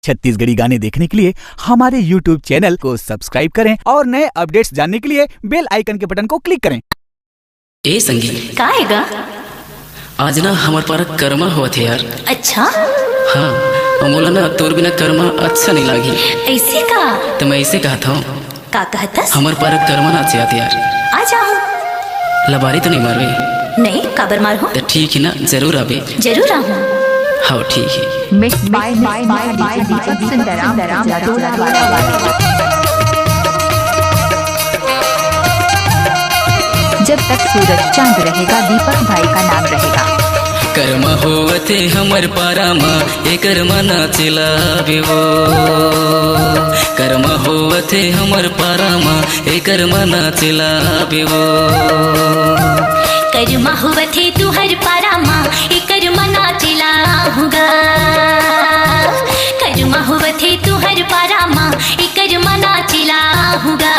छत्तीसगढ़ी गाने देखने के लिए हमारे YouTube चैनल को सब्सक्राइब करें और नए अपडेट्स जानने के लिए बेल आइकन के बटन को क्लिक करें। ए संगीत का हैगा? आज ना हमार पारा कर्मा हुआ थे यार। अच्छा हाँ, मोला ना तोर बिना कर्मा अच्छा नहीं लागी। ऐसे का? तो मैं ऐसे कहता हूँ, का कहतस? हमार पारा कर्मा ना चाहिए यार। आ जाओ। लबारी तो नहीं मारवे? नहीं, काबर मार हो? तो ठीक है ना, जरूर आवे। जरूर आऊँ। हाँ ठीक है। जब तक सूरज चांद रहेगा दीपक भाई का नाम रहेगा। कर्मा होवते हमर पारामा एकर मना चिलावे वो। कर्मा होवते हमर पारामा एकर मना चिलावे वो। कर्मा होवते तू हर पारामा एकर मना चिलाहूँगा। कर्मा होवते तू हर पारामा एकर मना चिलाहूँगा।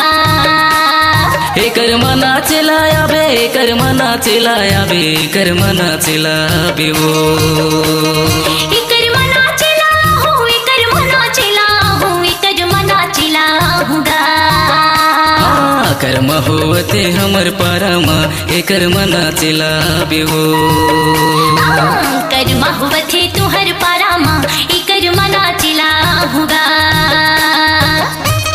एकर मना चिलाया बे, एकर मना चिलाया बे, एकर मना चिलाबे वो। एकर मना चिलाहूँ, एकर मना चिलाहूँ, एकर मना चिलाहूँगा। कर्मा होवते हमर पारामा एकर मना चिलाबे वो। कर्मा होवते तू हर पारामा एकर मना चिलाहूँगा।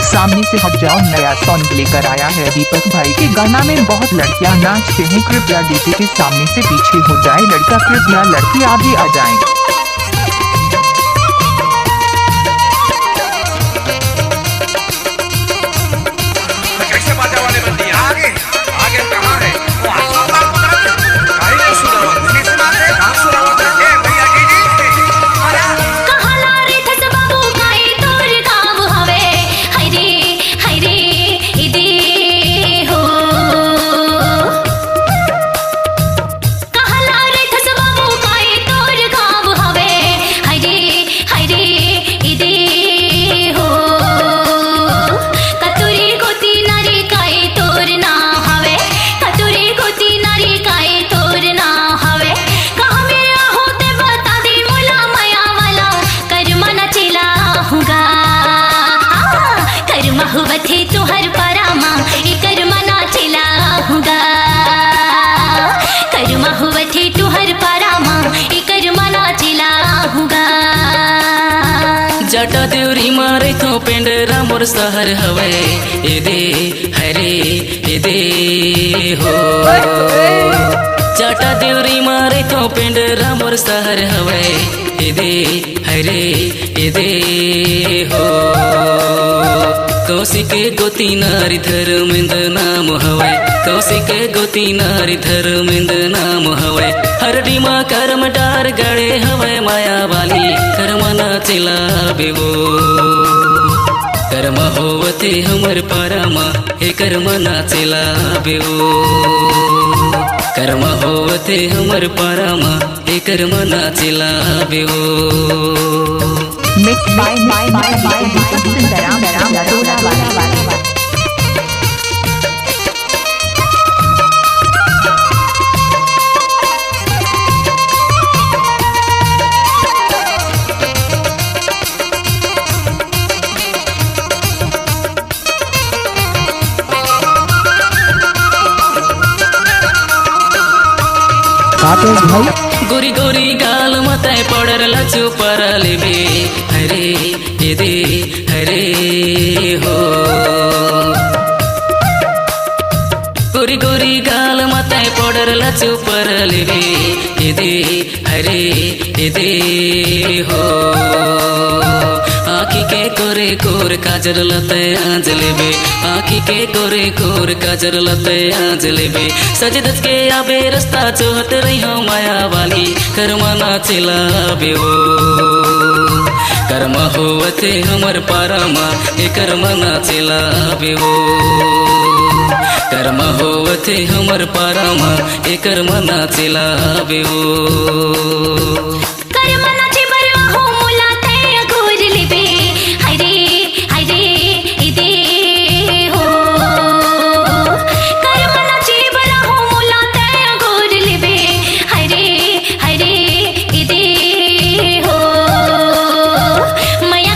सामने से हट जाओ नया सॉन्ग लेकर आया है दीपक भाई के गाना में बहुत लड़कियां नाचते हैं। कृपया डीजे के सामने से पीछे हो जाए लड़का, कृपया लड़की आगे आ जाए। होवते तू हर पारामा एकर मना चिलाहूँगा। कर्मा होवते तू हर पारामा एकर मना चिलाहूँगा। जटा देवरी मारे तो पेंडरा मोर सहर हवे। ए दे हरे ए दे हो। जटा देवरी मारे तो पेंडरा मोर सहर हवे। ए दे हरे ए दे हो। कौशिके गोती नारी धर्मेंद नाम हवे। कौशिके गोती नारी धर्मेंद नाम हवे। हरडी माँ कर्म डार गड़े हवे माया वाली कर्मा ना चिलाबे वो। कर्मा होवते हमर पारामा हे कर्मा ना चिलाबे वो। कर्मा होवते हमर पारामा हे कर्मा ना चिलाबे वो। मिक्स बाय दीपक सुंदराम टोला वाला। गोरी गोरी गाल मताय पड़र लचू परले बे। हरे ए दे हरे हो। गोरी गोरी गाल मताय पड़र लचू परले बे। ए दे हरे ए दे हो। आँखी के कोरे कोर काजर लते आज लेबे। आँखी के कोरे कोर काजर लते आज लेबे। सज धज के आबे रास्ता चोहत रही हो माया वाली कर्मा ना चिलाबे वो। कर्मा होवते हमर पारामा ए कर्मा ना चिलाबे वो। कर्मा होवते हमर पारामा ए कर्मा ना चिलाबे वो। कर्मा ना चिबरवा हो मुला ते अगोर लेबे। हरे हरे इदे हो। कर्मा ना चिबरा हो मुला ते अगोर लेबे। हरे हरे इदे हो। मैया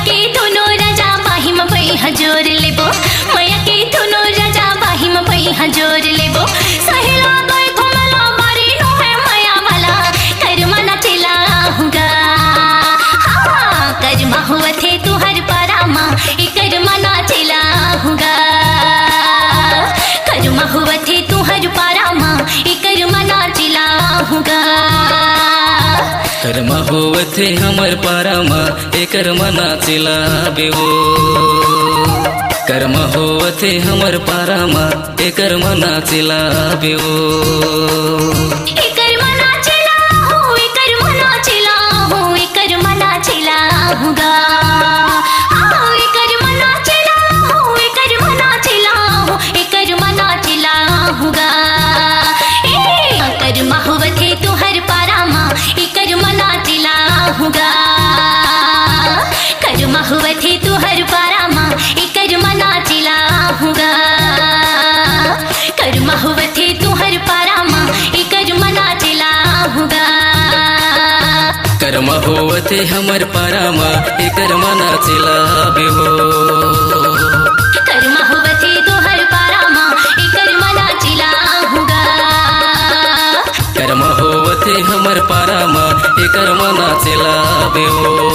कर्म होवथे हमर पारामा एकर मना चिलाबे हो कर्म होवथे हमर पारामा एकर मना चिलाबे हो एकर मना चिला हो एकर मना चिला हो एकर मना चिला होगा एकर मना चिला हो एकर मना चिला हो एकर मना चिला होगा कर्म होवथे तुहर पारामा एकर मना चिला होगा कर्म होवथे तुहर पारामा एकर मना चिला होगा कर्म होवथे तुहर पारामा एकर मना चिला होगा कर्म होवथे हमर पारामा एकर मना चिलाबे हो कर्म होवथे तुहर पारामा एकर मना चिला होगा कर्म होवथे हमर पारामा एकर मना चिलाबे हो